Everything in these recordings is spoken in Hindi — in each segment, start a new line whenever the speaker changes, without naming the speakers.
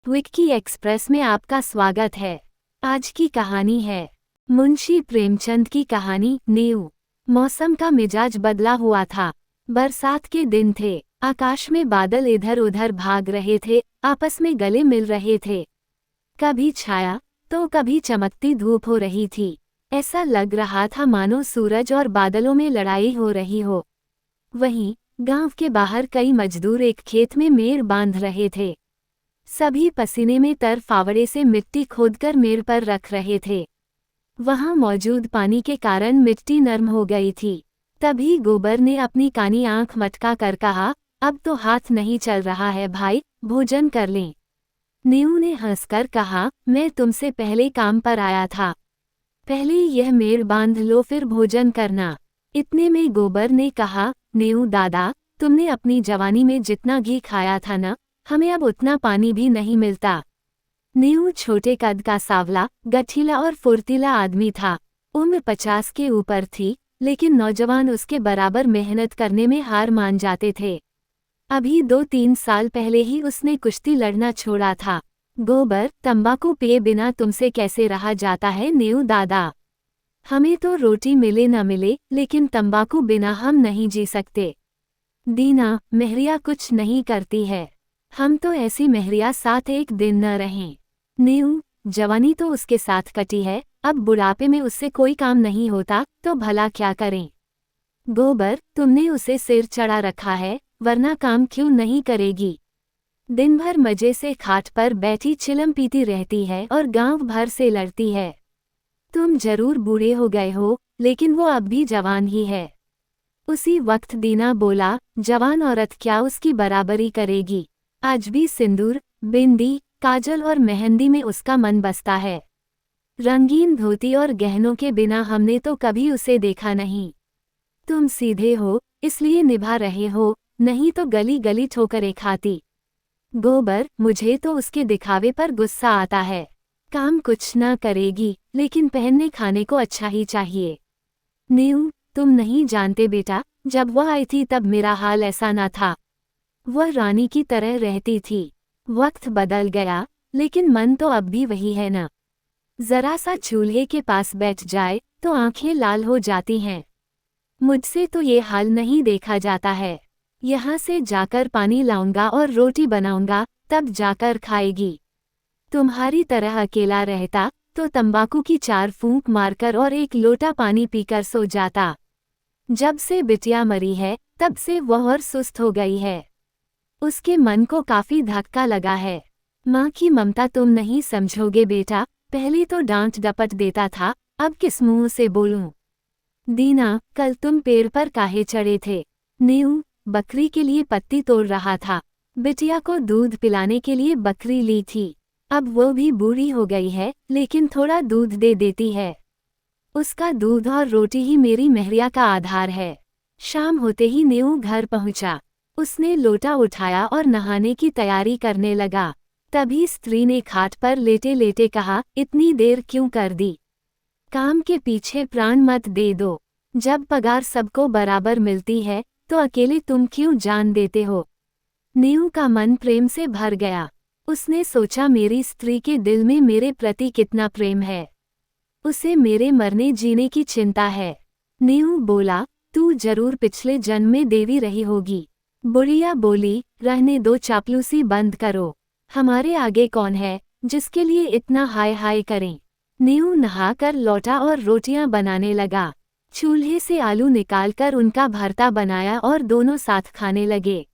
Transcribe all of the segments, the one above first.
विक्की एक्सप्रेस में आपका स्वागत है। आज की कहानी है मुंशी प्रेमचंद की कहानी नींव। मौसम का मिजाज बदला हुआ था। बरसात के दिन थे। आकाश में बादल इधर उधर भाग रहे थे, आपस में गले मिल रहे थे। कभी छाया तो कभी चमकती धूप हो रही थी। ऐसा लग रहा था मानो सूरज और बादलों में लड़ाई हो रही हो। वहीं गांव के बाहर कई मजदूर एक खेत में मेड़ बांध रहे थे। सभी पसीने में तर फावड़े से मिट्टी खोदकर मेड़ पर रख रहे थे। वहां मौजूद पानी के कारण मिट्टी नरम हो गई थी। तभी गोबर ने अपनी कानी आंख मटका कर कहा, अब तो हाथ नहीं चल रहा है भाई, भोजन कर लें। नींव ने हंसकर कहा, मैं तुमसे पहले काम पर आया था। पहले यह मेड़ बांध लो फिर भोजन करना। इतने में गोबर ने कहा, नींव दादा, तुमने अपनी जवानी में जितना घी खाया था ना, हमें अब उतना पानी भी नहीं मिलता। नींव छोटे कद का सावला, गठीला और फुर्तीला आदमी था। उम्र 50 के ऊपर थी, लेकिन नौजवान उसके बराबर मेहनत करने में हार मान जाते थे। अभी 2-3 साल पहले ही उसने कुश्ती लड़ना छोड़ा था। गोबर, तंबाकू पिए बिना तुमसे कैसे रहा जाता है नींव दादा? हमें तो रोटी मिले न मिले, लेकिन तंबाकू बिना हम नहीं जी सकते। दीना, मेहरिया कुछ नहीं करती है। हम तो ऐसी मेहरिया साथ एक दिन न रहें। नींव, जवानी तो उसके साथ कटी है, अब बुढ़ापे में उससे कोई काम नहीं होता तो भला क्या करें? गोबर, तुमने उसे सिर चढ़ा रखा है, वरना काम क्यों नहीं करेगी? दिन भर मजे से खाट पर बैठी चिलम पीती रहती है और गांव भर से लड़ती है। तुम जरूर बूढ़े हो गए हो, लेकिन वो अब भी जवान ही है। उसी वक्त दीना बोला, जवान औरत क्या उसकी बराबरी करेगी? आज भी सिंदूर, बिंदी, काजल और मेहंदी में उसका मन बसता है। रंगीन धोती और गहनों के बिना हमने तो कभी उसे देखा नहीं। तुम सीधे हो, इसलिए निभा रहे हो, नहीं तो गली गली ठोकरें खाती। गोबर, मुझे तो उसके दिखावे पर गुस्सा आता है। काम कुछ न करेगी, लेकिन पहनने खाने को अच्छा ही चाहिए। नींव, तुम नहीं जानते बेटा, जब वह आई थी तब मेरा हाल ऐसा न था। वह रानी की तरह रहती थी। वक्त बदल गया, लेकिन मन तो अब भी वही है न। जरा सा चूल्हे के पास बैठ जाए तो आंखें लाल हो जाती हैं। मुझसे तो ये हाल नहीं देखा जाता है। यहाँ से जाकर पानी लाऊंगा और रोटी बनाऊंगा, तब जाकर खाएगी। तुम्हारी तरह अकेला रहता तो तंबाकू की 4 फूंक मारकर और 1 लोटा पानी पीकर सो जाता। जब से बिटिया मरी है, तब से वह और सुस्त हो गई है। उसके मन को काफी धक्का लगा है। माँ की ममता तुम नहीं समझोगे बेटा, पहले तो डांट डपट देता था, अब किस मुंह से बोलूं? दीना, कल तुम पेड़ पर काहे चढ़े थे? नींव, बकरी के लिए पत्ती तोड़ रहा था। बिटिया को दूध पिलाने के लिए बकरी ली थी। अब वो भी बूढ़ी हो गई है, लेकिन थोड़ा दूध दे देती है। उसका दूध और रोटी ही मेरी मेहरिया का आधार है। शाम होते ही नींव घर पहुंचा। उसने लोटा उठाया और नहाने की तैयारी करने लगा। तभी स्त्री ने खाट पर लेटे लेटे कहा, इतनी देर क्यों कर दी? काम के पीछे प्राण मत दे दो। जब पगार सबको बराबर मिलती है, तो अकेले तुम क्यों जान देते हो? नींव का मन प्रेम से भर गया। उसने सोचा, मेरी स्त्री के दिल में मेरे प्रति कितना प्रेम है। उसे मेरे मरने जीने की चिंता है। नींव बोला, तू जरूर पिछले जन्म में देवी रही होगी। बुढ़िया बोली, रहने दो, चापलूसी बंद करो। हमारे आगे कौन है जिसके लिए इतना हाय हाय करें? नींव नहाकर लौटा और रोटियां बनाने लगा। चूल्हे से आलू निकालकर उनका भरता बनाया और दोनों साथ खाने लगे।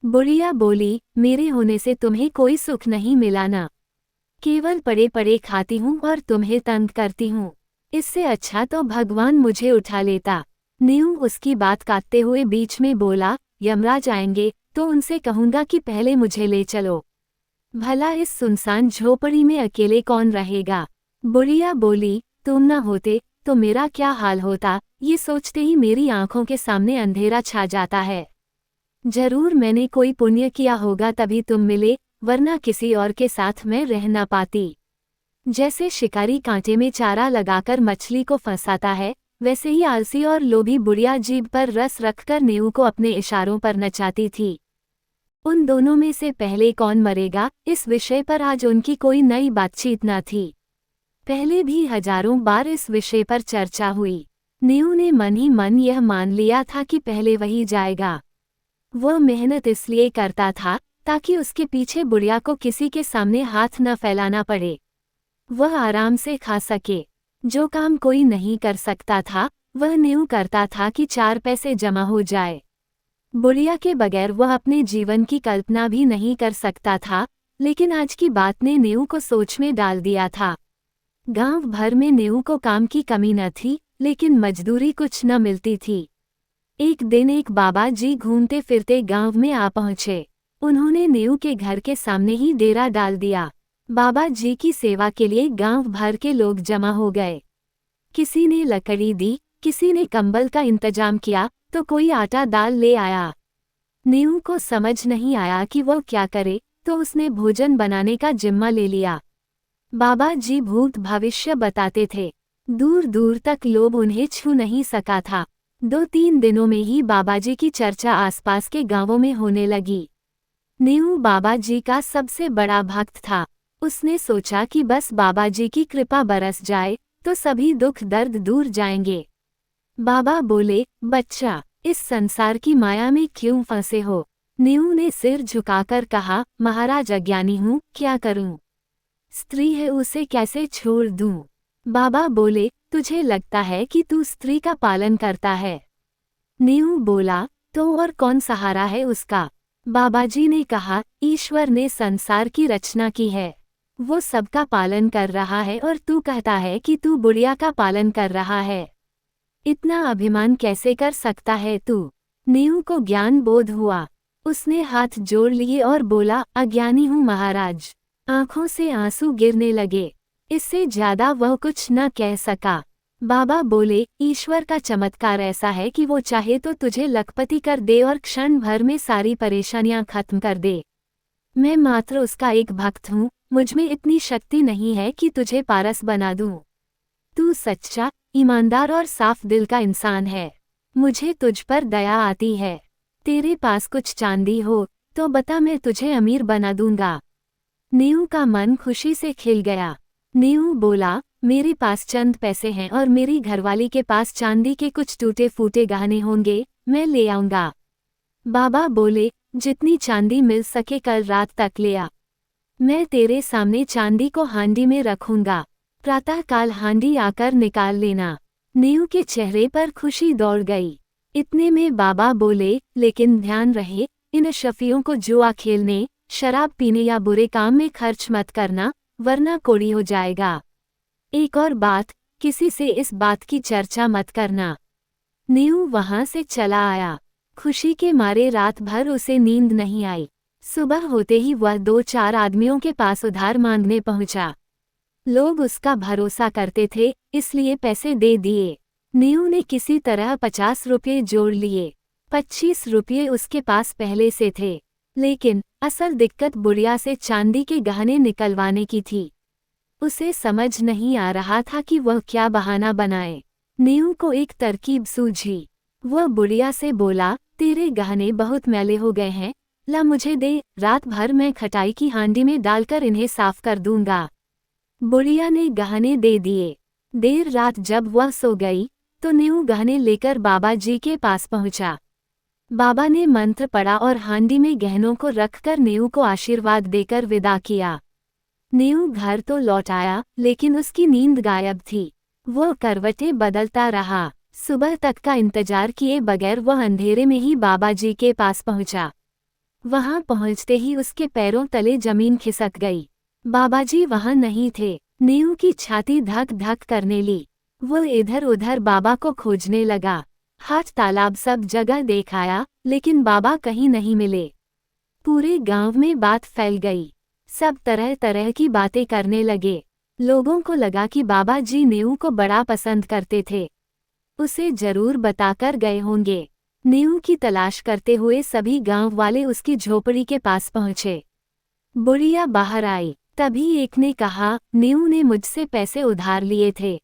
बुढ़िया बोली, मेरे होने से तुम्हें कोई सुख नहीं मिला ना। केवल पड़े पड़े खाती हूँ और तुम्हें तंग करती हूँ। इससे अच्छा तो भगवान मुझे उठा लेता। नींव उसकी बात काटते हुए बीच में बोला, यमराज आएंगे तो उनसे कहूंगा कि पहले मुझे ले चलो। भला इस सुनसान झोपड़ी में अकेले कौन रहेगा? बुढ़िया बोली, तुम न होते तो मेरा क्या हाल होता, ये सोचते ही मेरी आंखों के सामने अंधेरा छा जाता है। जरूर मैंने कोई पुण्य किया होगा तभी तुम मिले, वरना किसी और के साथ मैं रह न पाती। जैसे शिकारी कांटे में चारा लगाकर मछली को फंसाता है, वैसे ही आलसी और लोभी बुढ़िया जीभ पर रस रखकर नींव को अपने इशारों पर नचाती थी। उन दोनों में से पहले कौन मरेगा, इस विषय पर आज उनकी कोई नई बातचीत न थी। पहले भी हजारों बार इस विषय पर चर्चा हुई। नीऊ ने मन ही मन यह मान लिया था कि पहले वही जाएगा। वह मेहनत इसलिए करता था ताकि उसके पीछे बुढ़िया को किसी के सामने हाथ न फैलाना पड़े। वह आराम से खा सके। जो काम कोई नहीं कर सकता था वह नीऊ करता था कि 4 पैसे जमा हो जाए। बुढ़िया के बगैर वह अपने जीवन की कल्पना भी नहीं कर सकता था, लेकिन आज की बात ने नीऊ को सोच में डाल दिया था। गांव भर में नीऊ को काम की कमी न थी, लेकिन मजदूरी कुछ न मिलती थी। एक दिन एक बाबा जी घूमते फिरते गांव में आ पहुंचे। उन्होंने नीऊ के घर के सामने ही डेरा डाल दिया। बाबा जी की सेवा के लिए गांव भर के लोग जमा हो गए। किसी ने लकड़ी दी, किसी ने कंबल का इंतजाम किया, तो कोई आटा दाल ले आया। नीऊ को समझ नहीं आया कि वह क्या करे, तो उसने भोजन बनाने का जिम्मा ले लिया। बाबा जी भूत भविष्य बताते थे। दूर दूर तक लोभ उन्हें छू नहीं सका था। 2-3 दिनों में ही बाबाजी की चर्चा आसपास के गांवों में होने लगी। नीऊ बाबाजी का सबसे बड़ा भक्त था। उसने सोचा कि बस बाबाजी की कृपा बरस जाए तो सभी दुख दर्द दूर जाएंगे। बाबा बोले, बच्चा, इस संसार की माया में क्यों फंसे हो? नीऊ ने सिर झुकाकर कहा, महाराज अज्ञानी हूँ, क्या करूँ? स्त्री है, उसे कैसे छोड़ दूँ? बाबा बोले, तुझे लगता है कि तू स्त्री का पालन करता है? नीऊ बोला, तो और कौन सहारा है उसका? बाबाजी ने कहा, ईश्वर ने संसार की रचना की है, वो सबका पालन कर रहा है और तू कहता है कि तू बुढ़िया का पालन कर रहा है। इतना अभिमान कैसे कर सकता है तू? नीऊ को ज्ञान बोध हुआ। उसने हाथ जोड़ लिए और बोला, अज्ञानी हूँ महाराज। आंखों से आंसू गिरने लगे। इससे ज्यादा वह कुछ न कह सका। बाबा बोले, ईश्वर का चमत्कार ऐसा है कि वो चाहे तो तुझे लखपति कर दे और क्षण भर में सारी परेशानियां खत्म कर दे। मैं मात्र उसका एक भक्त हूँ, मुझमें इतनी शक्ति नहीं है कि तुझे पारस बना दूं। तू सच्चा, ईमानदार और साफ दिल का इंसान है। मुझे तुझ पर दया आती है। तेरे पास कुछ चांदी हो तो बता, मैं तुझे अमीर बना दूंगा। नीऊ का मन खुशी से खिल गया। नीऊ बोला, मेरे पास चंद पैसे हैं और मेरी घरवाली के पास चांदी के कुछ टूटे फूटे गहने होंगे, मैं ले आऊंगा। बाबा बोले, जितनी चांदी मिल सके कल रात तक ले आ। मैं तेरे सामने चांदी को हांडी में रखूंगा। प्रातःकाल हांडी आकर निकाल लेना। नीऊ के चेहरे पर खुशी दौड़ गई। इतने में बाबा बोले, लेकिन ध्यान रहे, इन शफियों को जुआ खेलने, शराब पीने या बुरे काम में खर्च मत करना, वरना कोड़ी हो जाएगा। एक और बात, किसी से इस बात की चर्चा मत करना। नीऊ वहां से चला आया। खुशी के मारे रात भर उसे नींद नहीं आई। सुबह होते ही वह 2-4 आदमियों के पास उधार मांगने पहुंचा। लोग उसका भरोसा करते थे, इसलिए पैसे दे दिए। नीऊ ने किसी तरह 50 रुपये जोड़ लिए। 25 रुपये उसके पास पहले से थे, लेकिन असल दिक्कत बुढ़िया से चांदी के गहने निकलवाने की थी। उसे समझ नहीं आ रहा था कि वह क्या बहाना बनाए। नीऊ को एक तरकीब सूझी। वह बुढ़िया से बोला, तेरे गहने बहुत मैले हो गए हैं, ला मुझे दे, रात भर मैं खटाई की हांडी में डालकर इन्हें साफ कर दूंगा। बुढ़िया ने गहने दे दिए। देर रात जब वह सो गई तो नीऊ गहने लेकर बाबा जी के पास पहुंचा। बाबा ने मंत्र पढ़ा और हांडी में गहनों को रखकर नीऊ को आशीर्वाद देकर विदा किया। नीऊ घर तो लौट आया, लेकिन उसकी नींद गायब थी। वह करवटें बदलता रहा। सुबह तक का इंतजार किए बगैर वह अंधेरे में ही बाबा जी के पास पहुंचा। वहां पहुंचते ही उसके पैरों तले जमीन खिसक गई। बाबाजी वहां नहीं थे। नीऊ की छाती धक धक करने ली। वह इधर उधर बाबा को खोजने लगा। हाथ तालाब सब जगह देखाया, लेकिन बाबा कहीं नहीं मिले। पूरे गांव में बात फैल गई। सब तरह तरह की बातें करने लगे। लोगों को लगा कि बाबा जी नीऊ को बड़ा पसंद करते थे, उसे जरूर बताकर गए होंगे। नीऊ की तलाश करते हुए सभी गांव वाले उसकी झोपड़ी के पास पहुंचे। बुढ़िया बाहर आई। तभी एक ने कहा, नीऊ ने मुझसे पैसे उधार लिए थे,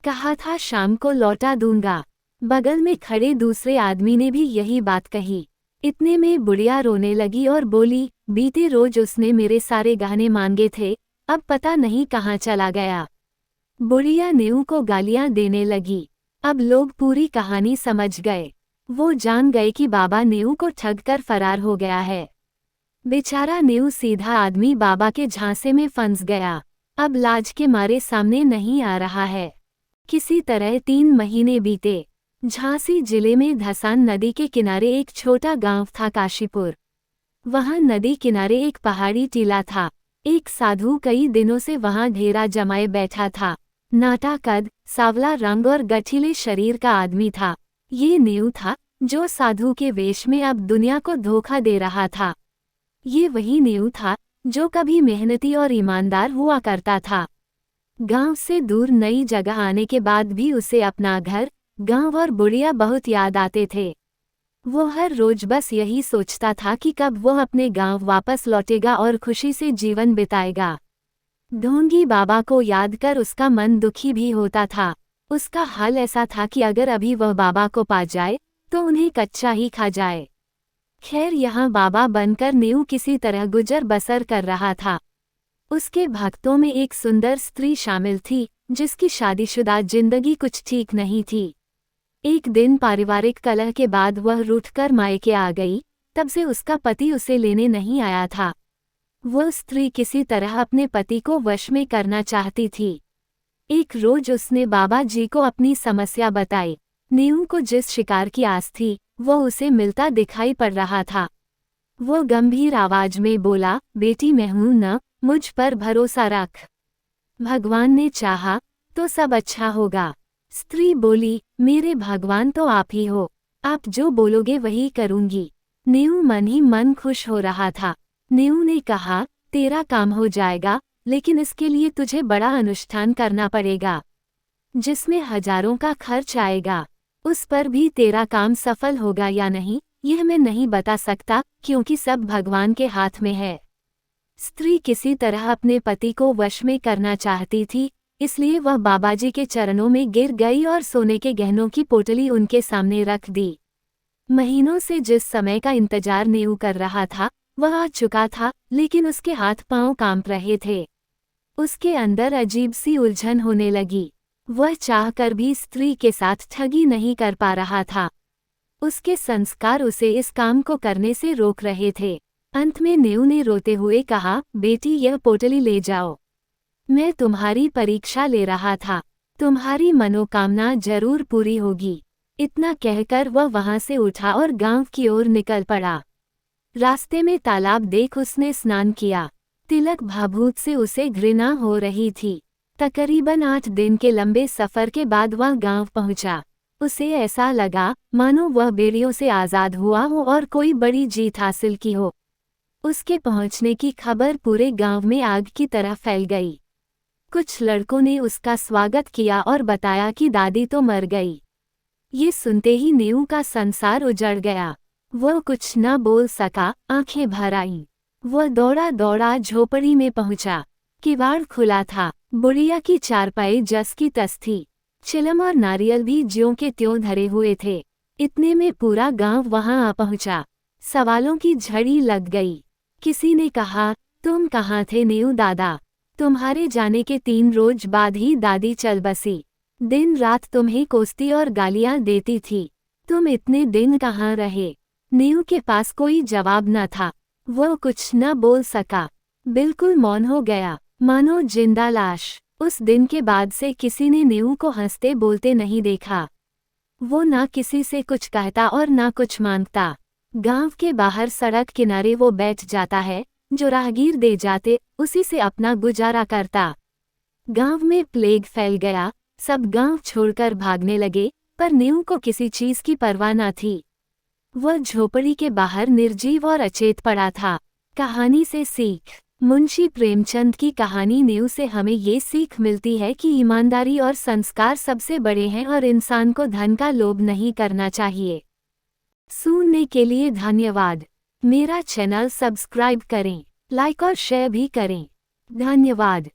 कहा था शाम को लौटा दूंगा। बगल में खड़े दूसरे आदमी ने भी यही बात कही। इतने में बुढ़िया रोने लगी और बोली, बीते रोज उसने मेरे सारे गहने मांगे थे, अब पता नहीं कहाँ चला गया। बुढ़िया नेऊ को गालियां देने लगी। अब लोग पूरी कहानी समझ गए। वो जान गए कि बाबा नेऊ को ठगकर फरार हो गया है। बेचारा नेऊ सीधा आदमी बाबा के झांसे में फंस गया। अब लाज के मारे सामने नहीं आ रहा है। किसी तरह 3 महीने बीते। झांसी जिले में धसान नदी के किनारे एक छोटा गांव था, काशीपुर। वहां नदी किनारे एक पहाड़ी टीला था। एक साधु कई दिनों से वहां ढेरा जमाए बैठा था। नाटा कद, सांवला रंग और गठीले शरीर का आदमी था। ये नेऊ था जो साधु के वेश में अब दुनिया को धोखा दे रहा था। ये वही नेऊ था जो कभी मेहनती और ईमानदार हुआ करता था। गांव से दूर नई जगह आने के बाद भी उसे अपना घर, गांव और बुढ़िया बहुत याद आते थे। वो हर रोज बस यही सोचता था कि कब वो अपने गांव वापस लौटेगा और खुशी से जीवन बिताएगा। ढोंगी बाबा को याद कर उसका मन दुखी भी होता था। उसका हाल ऐसा था कि अगर अभी वह बाबा को पा जाए तो उन्हें कच्चा ही खा जाए। खैर, यहाँ बाबा बनकर नेऊ किसी तरह गुजर बसर कर रहा था। उसके भक्तों में एक सुंदर स्त्री शामिल थी जिसकी शादीशुदा जिंदगी कुछ ठीक नहीं थी। एक दिन पारिवारिक कलह के बाद वह रूठकर मायके आ गई। तब से उसका पति उसे लेने नहीं आया था। वह स्त्री किसी तरह अपने पति को वश में करना चाहती थी। एक रोज उसने बाबा जी को अपनी समस्या बताई। नेऊ को जिस शिकार की आस थी वो उसे मिलता दिखाई पड़ रहा था। वो गंभीर आवाज में बोला, बेटी मैं हूं न, मुझ पर भरोसा रख। भगवान ने चाहा तो सब अच्छा होगा। स्त्री बोली, मेरे भगवान तो आप ही हो, आप जो बोलोगे वही करूंगी। नेऊ मन ही मन खुश हो रहा था। नेऊ ने कहा, तेरा काम हो जाएगा, लेकिन इसके लिए तुझे बड़ा अनुष्ठान करना पड़ेगा जिसमें हजारों का खर्च आएगा। उस पर भी तेरा काम सफल होगा या नहीं यह मैं नहीं बता सकता, क्योंकि सब भगवान के हाथ में है। स्त्री किसी तरह अपने पति को वश में करना चाहती थी, इसलिए वह बाबाजी के चरणों में गिर गई और सोने के गहनों की पोटली उनके सामने रख दी। महीनों से जिस समय का इंतजार नेऊ कर रहा था वह आ चुका था, लेकिन उसके हाथ पांव कांप रहे थे। उसके अंदर अजीब सी उलझन होने लगी। वह चाहकर भी स्त्री के साथ ठगी नहीं कर पा रहा था। उसके संस्कार उसे इस काम को करने से रोक रहे थे। अंत में नेऊ ने रोते हुए कहा, बेटी यह पोटली ले जाओ। मैं तुम्हारी परीक्षा ले रहा था, तुम्हारी मनोकामना जरूर पूरी होगी। इतना कहकर वह वहां से उठा और गांव की ओर निकल पड़ा। रास्ते में तालाब देख उसने स्नान किया। तिलक भाभूत से उसे घृणा हो रही थी। तकरीबन 8 दिन के लंबे सफर के बाद वह गांव पहुंचा। उसे ऐसा लगा मानो वह बेड़ियों से आज़ाद हुआ हो और कोई बड़ी जीत हासिल की हो। उसके पहुंचने की खबर पूरे गांव में आग की तरह फैल गई। कुछ लड़कों ने उसका स्वागत किया और बताया कि दादी तो मर गई। ये सुनते ही नेऊ का संसार उजड़ गया। वह कुछ न बोल सका, आंखें भर आईं। वह दौड़ा दौड़ा झोपड़ी में पहुंचा। किवाड़ खुला था। बुढ़िया की चारपाई जस की तस थी। चिलम और नारियल भी ज्यों के त्यों धरे हुए थे। इतने में पूरा गांव वहां आ पहुंचा। सवालों की झड़ी लग गई। किसी ने कहा, तुम कहाँ थे नेऊ दादा? तुम्हारे जाने के 3 रोज बाद ही दादी चल बसी। दिन रात तुम्हें कोसती और गालियां देती थी। तुम इतने दिन कहाँ रहे? नेऊ के पास कोई जवाब न था। वह कुछ न बोल सका, बिल्कुल मौन हो गया, मानो जिंदा लाश। उस दिन के बाद से किसी ने नेऊ को हंसते बोलते नहीं देखा। वो ना किसी से कुछ कहता और ना कुछ मांगता। गांव के बाहर सड़क किनारे वो बैठ जाता है, जो राहगीर दे जाते उसी से अपना गुजारा करता। गांव में प्लेग फैल गया। सब गांव छोड़कर भागने लगे, पर नेऊ को किसी चीज की परवाह न थी। वह झोपड़ी के बाहर निर्जीव और अचेत पड़ा था। कहानी से सीख। मुंशी प्रेमचंद की कहानी नेऊ से हमें ये सीख मिलती है कि ईमानदारी और संस्कार सबसे बड़े हैं और इंसान को धन का लोभ नहीं करना चाहिए। सुनने के लिए धन्यवाद। मेरा चैनल सब्सक्राइब करें, लाइक और शेयर भी करें। धन्यवाद।